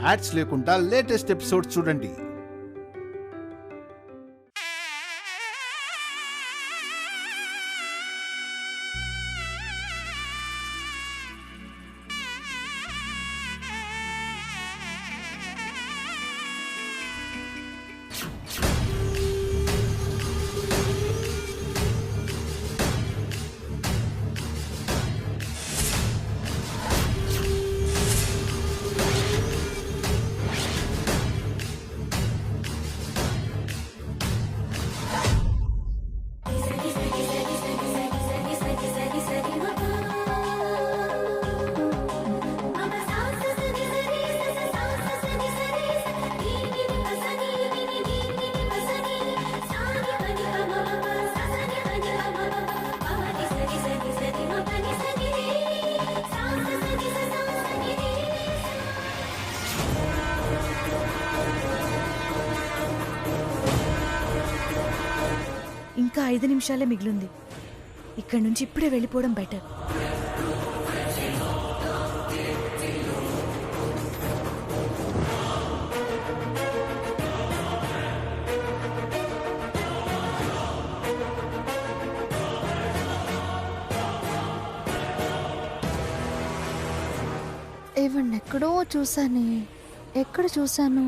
Ads లేకుండా latest episodes చూడండి. ఇంకా 5 నిమిషాలే మిగిలింది. ఇక్కడి నుంచి ఇప్పుడే వెళ్ళిపోవడం బెటర్. ఎక్కడో చూసానే, ఎక్కడ చూసాను?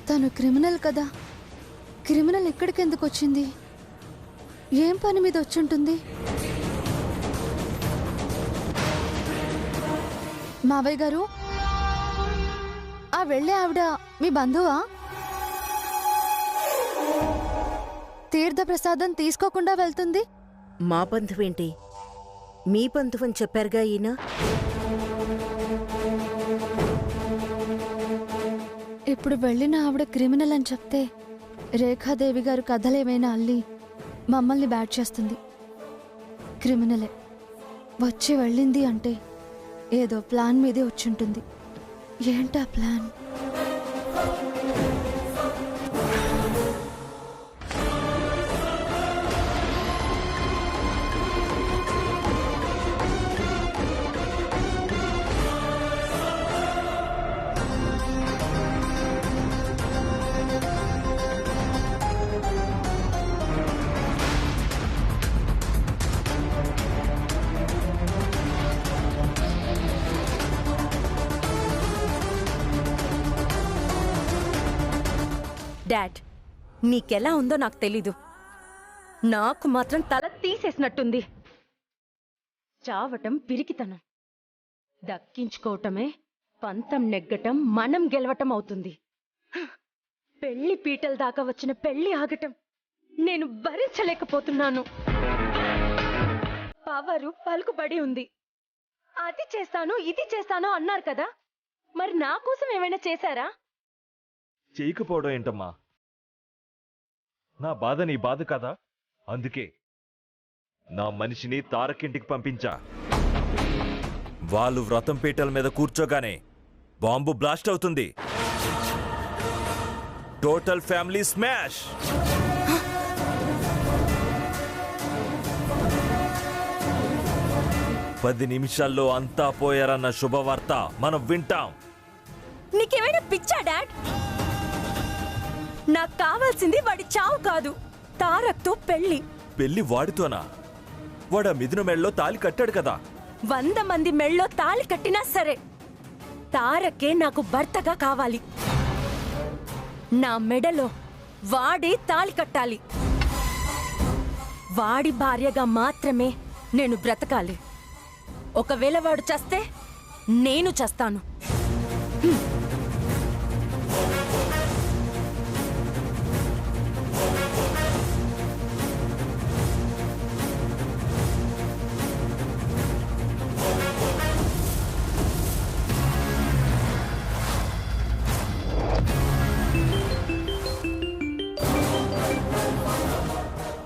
తను క్రిమినల్ కదా, క్రిమినల్ ఇక్కడికి ఎందుకు వచ్చింది? ఏం పని మీద వచ్చుంటుంది? మావయ్య గారు, ఆ వెళ్ళే ఆవిడ మీ బంధువా? తీర్థ ప్రసాదం తీసుకోకుండా వెళ్తుంది. మా బంధువేంటి, మీ బంధువని చెప్పారుగా ఈయన. ఇప్పుడు వెళ్ళిన ఆవిడ క్రిమినల్ అని చెప్తే రేఖాదేవి గారు కథలేమైనా అల్లి మమ్మల్ని బ్యాట్ చేస్తుంది. క్రిమినలే వచ్చి వెళ్ళింది అంటే ఏదో ప్లాన్ మీదే వచ్చుంటుంది. ఏంటా ప్లాన్? డాడ్, నీకెలా ఉందో నాకు తెలీదు, నాకు మాత్రం తల తీసేసినట్టుంది. చావటం పిరికితనం, దక్కించుకోవటమే పంతం నెగ్గటం, మనం గెలవటం అవుతుంది. పెళ్లి పీటల దాకా వచ్చిన పెళ్లి ఆగటం నేను భరించలేకపోతున్నాను. పవరు పలుకుబడి ఉంది. అది చేస్తాను ఇది చేస్తాను అన్నారు కదా, మరి నా కోసం ఏమైనా చేశారా? చేయకపోవడం ఏంటమ్మా, నా బాధ నీ బాధ కదా. అందుకే నా మనిషిని తారకింటికి పంపించా. వాళ్ళు వ్రతం పీటల మీద కూర్చోగానే బాంబు బ్లాస్ట్ అవుతుంది. Total family smash. పది నిమిషాల్లో అంతా పోయారన్న శుభవార్త మనం వింటాం. నీకేమైనా పిచ్చా డాడ్? నాకు కావాల్సింది వాడి చావు కాదు, తారక్తో పెళ్లి. పెళ్లి వాడితోనా? వాడా మిథున మెళ్ళలో తాలి కట్టాడు కదా. 100 మంది మెళ్ళలో తాళి కట్టినా సరే తారకే నాకు భర్తగా కావాలి. నా మెడలో వాడే తాళి కట్టాలి. వాడి భార్యగా మాత్రమే నేను బ్రతకాలి. ఒకవేళ వాడు చస్తే నేను చస్తాను.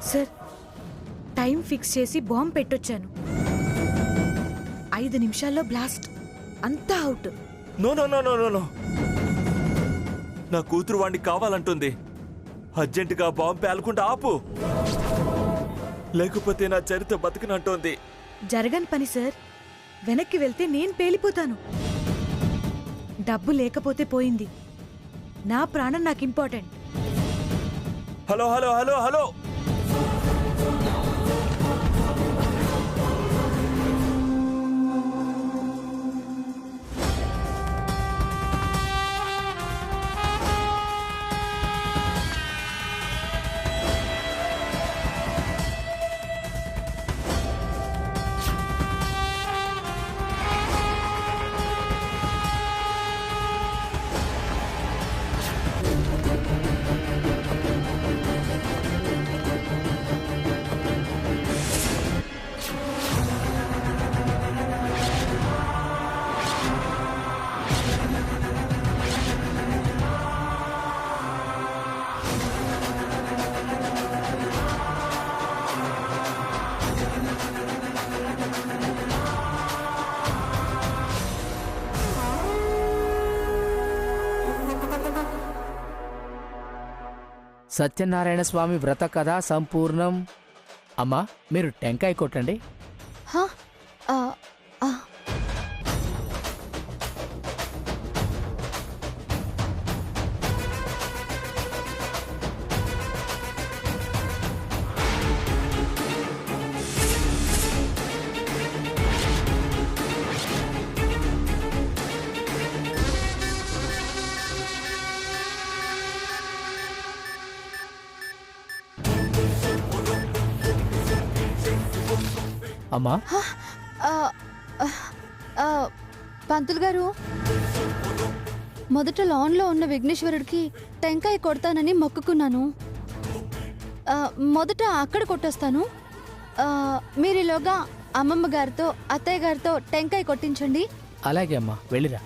సార్, టైం ఫిక్స్ చేసి బాంబ్ పెట్టొచ్చాను. 5 నిమిషాల్లో బ్లాస్ట్. అంతా out. No no no no no no నా కూతురు వాణ్ణి కావాలంటుంది. అర్జెంటుగా బాంబు పేలకుండా ఆపు, లేకపోతే నా చరిత్ర బతికినంటోంది. జరగని పని సార్. వెనక్కి వెళ్తే నేను పేలిపోతాను. డబ్బు లేకపోతే పోయింది. నా ప్రాణం నాకు important. Hello hello hello hello Satyanarayana Swamy వ్రత కథ సంపూర్ణం. అమ్మా మీరు టెంకాయ కొట్టండి. హా? ఆ, ఆ. అమ్మా ఆ, ఆ, ఆ, పంతులు గారు, మొదట లాన్లో ఉన్న విఘ్నేశ్వరుడికి టెంకాయ కొడతానని మొక్కుకున్నాను. మొదట అక్కడ కొట్టొస్తాను. మీరిలోగా అమ్మమ్మ గారితో అత్తయ్య గారితో టెంకాయ కొట్టించండి. అలాగే అమ్మా, వెళ్ళిరా.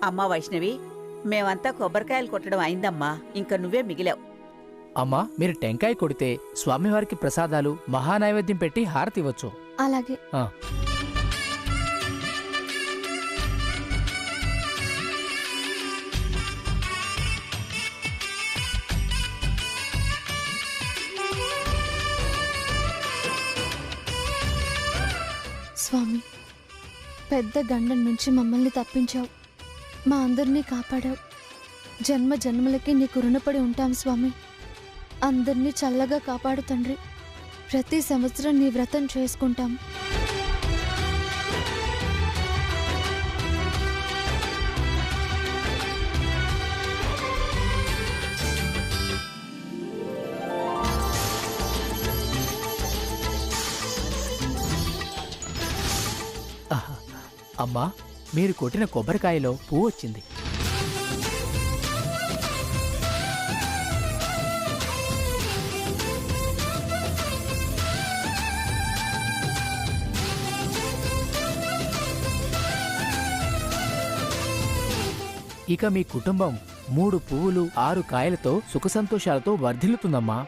అమ్మా వైష్ణవి, మేమంతా కొబ్బరికాయలు కొట్టడం అయిందమ్మా. ఇంకా నువ్వే మిగిలావు. అమ్మా మీరు టెంకాయ కొడితే స్వామివారికి ప్రసాదాలు మహానైవేద్యం పెట్టి హారతి ఇవ్వచ్చు. అలాగే. స్వామి, పెద్ద గండం నుంచి మమ్మల్ని తప్పించావు. మా అందరినీ కాపాడావు. జన్మ జన్మలకి నీకు రుణపడి ఉంటాం స్వామి. అందరినీ చల్లగా కాపాడు తండ్రి. ప్రతి సంవత్సరం నీ వ్రతం చేసుకుంటాం. అమ్మా మీరు కొట్టిన కొబ్బరికాయలో పువ్వు వచ్చింది. ఇక మీ కుటుంబం 3 పువ్వులు 6 కాయలతో సుఖసంతోషాలతో వర్ధిల్లుతుందమ్మా.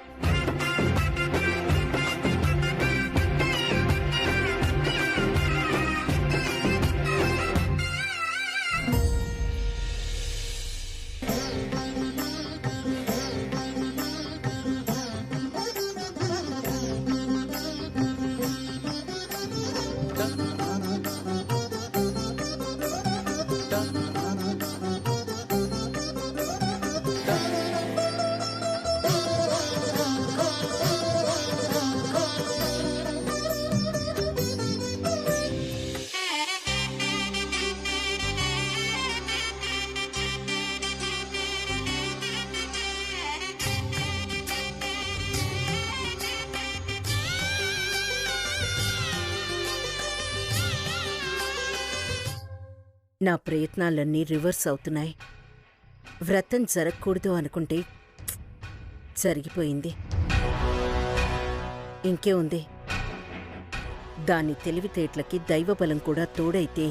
నా ప్రయత్నాలన్నీ రివర్స్ అవుతున్నాయి. వ్రతం జరగకూడదు అనుకుంటే జరిగిపోయింది. ఇంకే ఉంది, దాని తెలివితేటలకి దైవబలం కూడా తోడైతే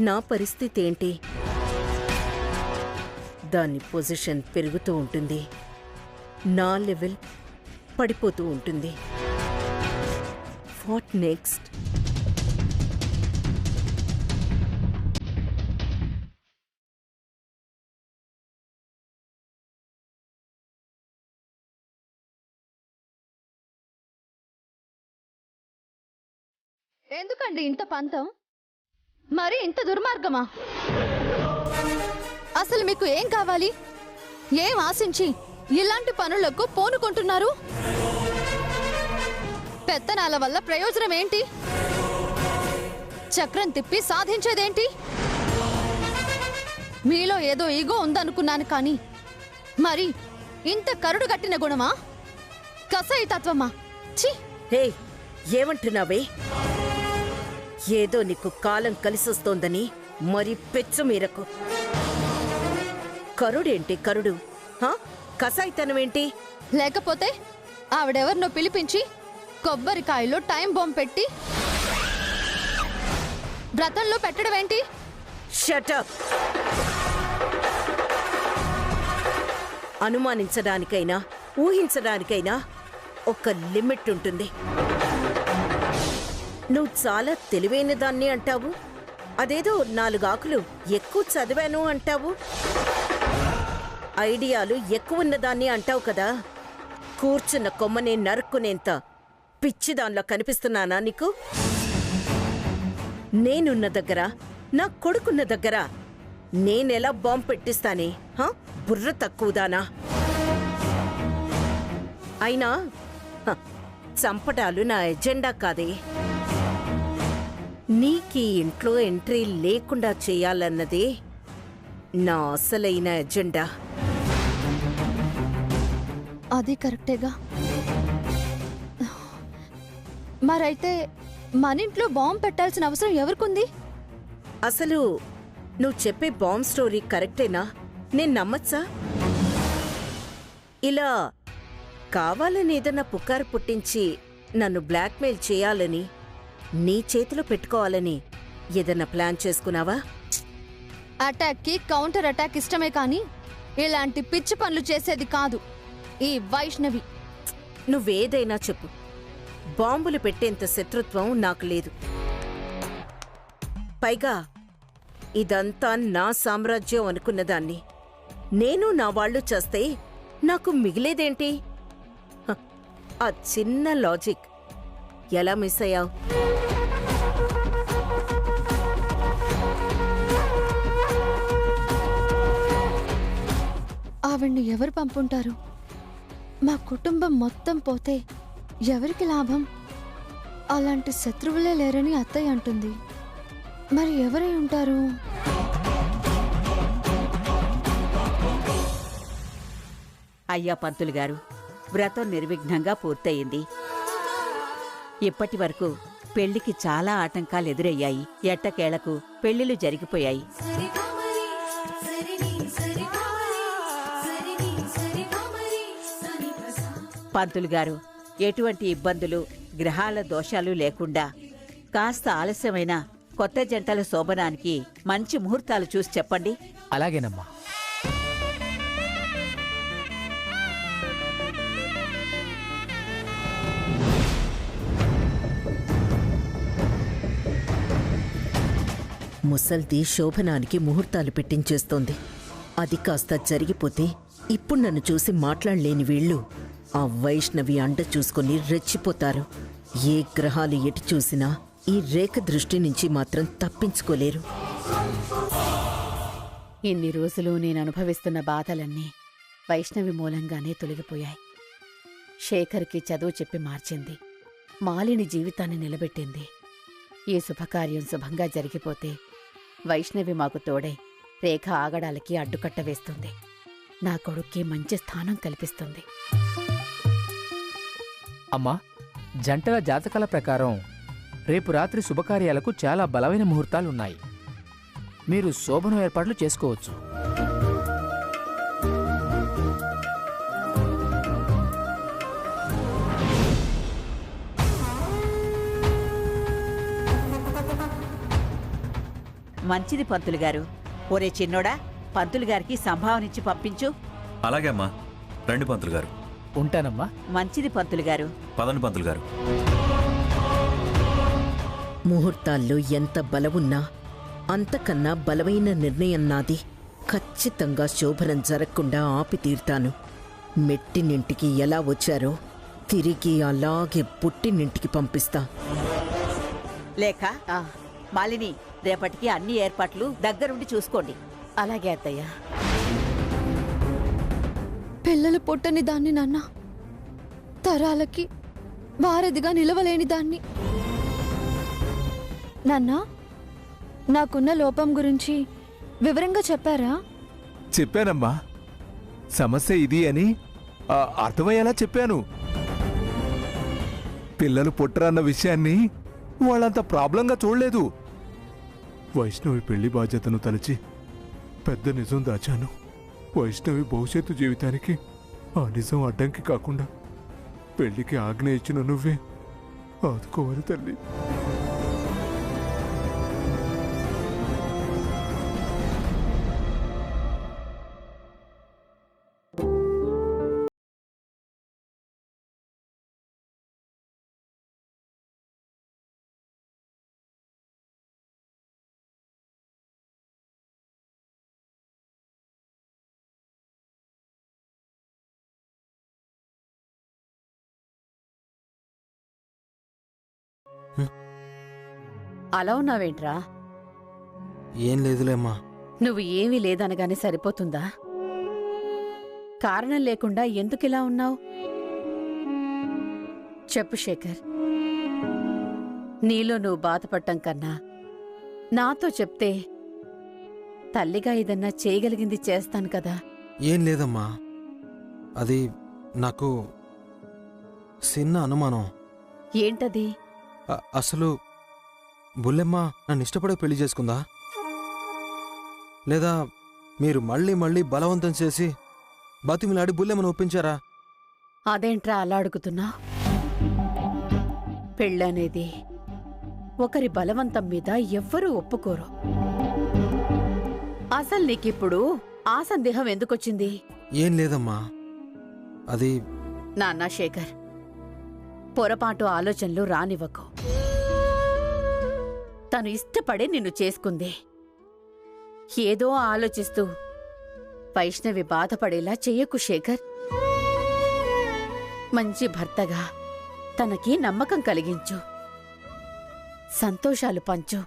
నా పరిస్థితి ఏంటి? దాని పొజిషన్ పెరుగుతూ ఉంటుంది, నా లెవెల్ పడిపోతూ ఉంటుంది. What next? ఎందుకండి ఇంత పంతం? మరి ఇంత దుర్మార్గమా? అసలు మీకు ఏం కావాలి? ఏం ఆశించి ఇలాంటి పనులకు పూనుకుంటున్నారు? పెత్తనాల వల్ల ప్రయోజనం ఏంటి? చక్రం తిప్పి సాధించేదేంటి? మీలో ఏదో ఈగో ఉందనుకున్నాను కానీ మరి ఇంత కరుడు గట్టిన గుణమా? కసాయి తత్వమా? ఛీ! హే, ఏమంటున్నావే? ఏదో నీకు కాలం కలిసొస్తోందని మరి పెచ్చు మీరకు. కరుడేంటి కరుడు? కసాయితనమేంటి? లేకపోతే ఆవిడెవరినో పిలిపించి కొబ్బరికాయలో టైం బాంబ్ పెట్టి వ్రతంలో పెట్టడం ఏంటి? షటప్! అనుమానించడానికైనా ఊహించడానికైనా ఒక లిమిట్ ఉంటుంది. నువ్వు చాలా తెలివైన దాన్ని అంటావు, అదేదో 4 ఆకులు ఎక్కువ చదివాను అంటావు. ఐడియాలు ఎక్కువ ఉన్నదాన్ని అంటావు కదా. కూర్చున్న కొమ్మనే నరుక్కునేంత పిచ్చిదానిలో కనిపిస్తున్నానా నీకు? నేనున్న దగ్గర, నా కొడుకున్న దగ్గర నేనెలా బాంబు పెట్టిస్తానే? బుర్ర తక్కువదానా? అయినా చంపటాలు నా ఎజెండా కాదే. నీకీ ఇంట్లో ఎంట్రీ లేకుండా చేయాలన్నదే నా అసలైన ఎజెండా. అది కరెక్టేగా. మరైతే మన ఇంట్లో బాంబు పెట్టాల్సిన అవసరం ఎవరికుంది? అసలు నువ్వు చెప్పే బాంబ్ స్టోరీ కరెక్టేనా? నేను నమ్మచ్చా? ఇలా కావాలని ఏదన్నా పుకారు పుట్టించి నన్ను బ్లాక్మెయిల్ చేయాలని, నీ చేతిలో పెట్టుకోవాలని ఏదన్నా ప్లాన్ చేసుకున్నావా? అటాక్ కి కౌంటర్ అటాక్ ఇష్టమే కానీ ఇలాంటి పిచ్చి పనులు చేసేది కాదు ఈ వైష్ణవి. నువ్వేదైనా చెప్పు, బాంబులు పెట్టేంత శత్రుత్వం నాకు లేదు. పైగా ఇదంతా నా సామ్రాజ్యం అనుకున్నదాన్ని నేను నా వాళ్ళు చేస్తే నాకు మిగిలేదేంటి? ఆ చిన్న లాజిక్ ఎలా మిస్ అయ్యావు? ఆవిడ్ని ఎవరు పంపుంటారు? మా కుటుంబం మొత్తం పోతే ఎవరికి లాభం? అలాంటి శత్రువులే లేరని అత్తయ్య అంటుంది. మరి ఎవరై ఉంటారు? అయ్యా పంతులు గారు, వ్రతం నిర్విఘ్నంగా పూర్తయింది. ఇప్పటి వరకు పెళ్లికి చాలా ఆటంకాలు ఎదురయ్యాయి. ఎట్టకేలకు పెళ్లిళ్ళు జరిగిపోయాయి. పంతులు గారు, ఎటువంటి ఇబ్బందులు, గ్రహాల దోషాలు లేకుండా కాస్త ఆలస్యమైన కొత్త జంటల శోభనానికి మంచి ముహూర్తాలు చూసి చెప్పండి. అలాగేనమ్మా. ముసల్ది శోభనానికి ముహూర్తాలు పెట్టించేస్తోంది. అది కాస్త జరిగిపోతే ఇప్పుడు నన్ను చూసి మాట్లాడలేని వీళ్ళు ఆ వైష్ణవి అండ చూసుకుని రెచ్చిపోతారు. ఏ గ్రహాలు ఎటు చూసినా ఈ రేఖ దృష్టి నుంచి మాత్రం తప్పించుకోలేరు. ఇన్ని రోజులు నేను అనుభవిస్తున్న బాధలన్నీ వైష్ణవి మూలంగానే తొలగిపోయాయి. శేఖర్కి చదువు చెప్పి మార్చింది. మాలిని జీవితాన్ని నిలబెట్టింది. ఈ శుభకార్యం శుభంగా జరిగిపోతే వైష్ణవి మాకు తోడై రేఖ ఆగడాలకి అడ్డుకట్ట వేస్తుంది. నా కొడుక్కి మంచి స్థానం కల్పిస్తుంది. అమ్మా, జంటల జాతకాల ప్రకారం రేపు రాత్రి శుభకార్యాలకు చాలా బలమైన ముహూర్తాలున్నాయి. మీరు శోభనం ఏర్పాట్లు చేసుకోవచ్చు. మంచిది పంతులు గారు. ఒరే చిన్నోడా, పంతులు గారికి సంభావనిచ్చి పంపించు. అలాగే అమ్మా. రండి పంతులు గారు. ఉంటానమ్మా. మంచిది పంతులు గారు. పదండి పంతులు గారు. ముహూర్తాల్లో ఎంత బలమున్నా అంతకన్నా బలమైన నిర్ణయం నాది. ఖచ్చితంగా శోభనం జరగకుండా ఆపి తీరుతాను. మెట్టినింటికి ఎలా వచ్చారో తిరిగి అలాగే పుట్టినింటికి పంపిస్తా. లేక మాలిని, రేపటికి అన్ని ఏర్పాట్లు దగ్గరుండి చూసుకోండి. అలాగే అత్తయ్య. పిల్లలు పుట్టని దాన్ని నాన్న, తరాలకి వారధిగా నిలవలేని దాన్ని. నాన్న, నాకున్న లోపం గురించి వివరంగా చెప్పారా? చెప్పానమ్మా. సమస్య ఇది అని అర్థమయ్యేలా చెప్పాను. పిల్లలు పుట్టరన్న విషయాన్ని వాళ్ళంత ప్రాబ్లంగా చూడలేదు. వైష్ణవి పెళ్లి బాధ్యతను తలచి పెద్ద నిజం దాచాను. వైష్ణవి భవిష్యత్తు జీవితానికి ఆ నిజం అడ్డంకి కాకుండా పెళ్లికి ఆజ్ఞ ఇచ్చిన నువ్వే ఆదుకోవాలి తల్లి. అలా ఉన్నావేంట్రా? ఏం లేదులేమ్మా. నువ్వు ఏమీ లేదనగానే సరిపోతుందా? కారణం లేకుండా ఎందుకిలా ఉన్నావు? చెప్పు శేఖర్. నీలో నువ్వు బాధపడటం కన్నా నాతో చెప్తే తల్లిగా ఏదన్నా చేయగలిగింది చేస్తాను కదా. ఏం లేదమ్మా, అది నాకు చిన్న అనుమానం. ఏంటది? అసలు బుల్లెమ్మ నన్ను ఇష్టపడే పెళ్లి చేసుకుందా, లేదా మీరు మళ్ళీ మళ్ళీ బలవంతం చేసి బతిమిలాడి బుల్లెమ్మను ఒప్పించారా? అదేంట్రా అలా అడుగుతున్నా? పెళ్ళనేది ఒకరి బలవంతం మీద ఎవ్వరూ ఒప్పుకోరు. అసలు నీకిప్పుడు ఆ సందేహం ఎందుకొచ్చింది? ఏం లేదమ్మా, అది నాన్న శేఖర్, పొరపాటు ఆలోచనలు రానివ్వకు. తను ఇష్టపడే నిన్ను చేసుకుంది. ఏదో ఆలోచిస్తూ వైష్ణవి బాధపడేలా చెయ్యకు శేఖర్. మంచి భర్తగా తనకి నమ్మకం కలిగించు, సంతోషాలు పంచు.